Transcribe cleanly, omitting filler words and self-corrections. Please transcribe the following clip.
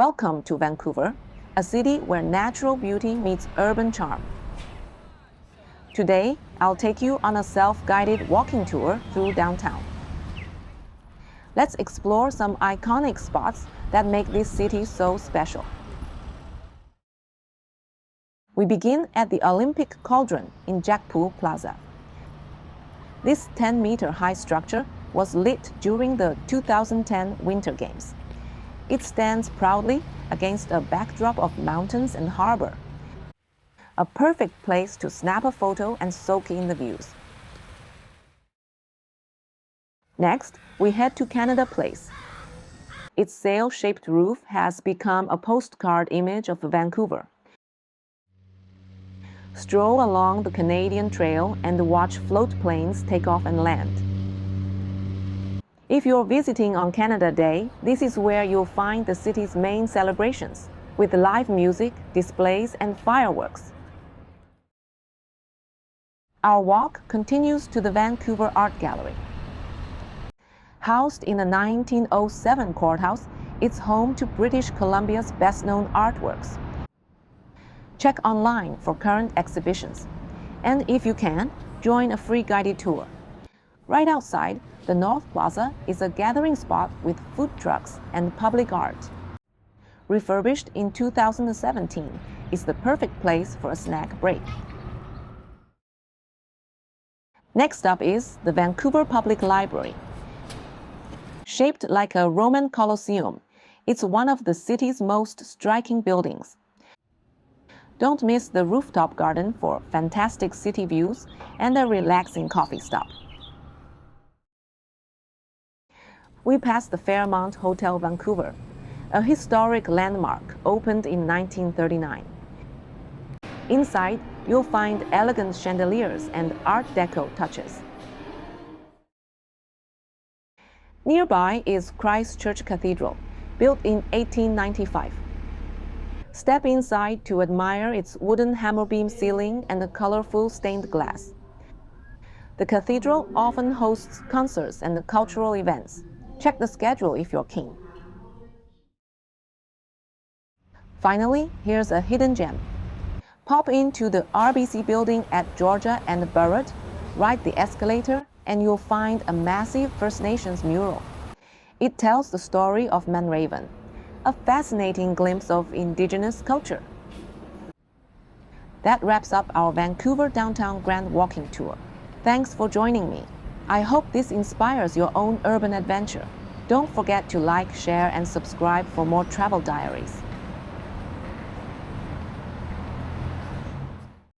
Welcome to Vancouver, a city where natural beauty meets urban charm. Today, I'll take you on a self-guided walking tour through downtown. Let's explore some iconic spots that make this city so special. We begin at the Olympic Cauldron in Poole Plaza. This 10-meter high structure was lit during the 2010 Winter Games. It stands proudly against a backdrop of mountains and harbor, a perfect place to snap a photo and soak in the views. Next, we head to Canada Place. Its sail-shaped roof has become a postcard image of Vancouver. Stroll along the Canadian Trail and watch floatplanes take off and land. If you're visiting on Canada Day, this is where you'll find the city's main celebrations, with live music, displays, and fireworks. Our walk continues to the Vancouver Art Gallery. Housed in the 1907 courthouse, it's home to British Columbia's best-known artworks. Check online for current exhibitions, and if you can, join a free guided tour. Right outside, the North Plaza is a gathering spot with food trucks and public art. Refurbished in 2017, it's the perfect place for a snack break. Next up is the Vancouver Public Library. Shaped like a Roman Colosseum, it's one of the city's most striking buildings. Don't miss the rooftop garden for fantastic city views and a relaxing coffee stop. We pass the Fairmont Hotel Vancouver, a historic landmark opened in 1939. Inside, you'll find elegant chandeliers and Art Deco touches. Nearby is Church Cathedral, built in 1895. Step inside to admire its wooden hammer-beam ceiling and the colorful stained glass. The cathedral often hosts concerts and cultural events. Check the schedule if you're keen. Finally, here's a hidden gem. Pop into the RBC building at Georgia and Burrard, ride the escalator, and you'll find a massive First Nations mural. It tells the story of Raven, a fascinating glimpse of Indigenous culture. That wraps up our Vancouver Downtown Grand Walking Tour. Thanks for joining me. I hope this inspires your own urban adventure. Don't forget to like, share, and subscribe for more travel diaries.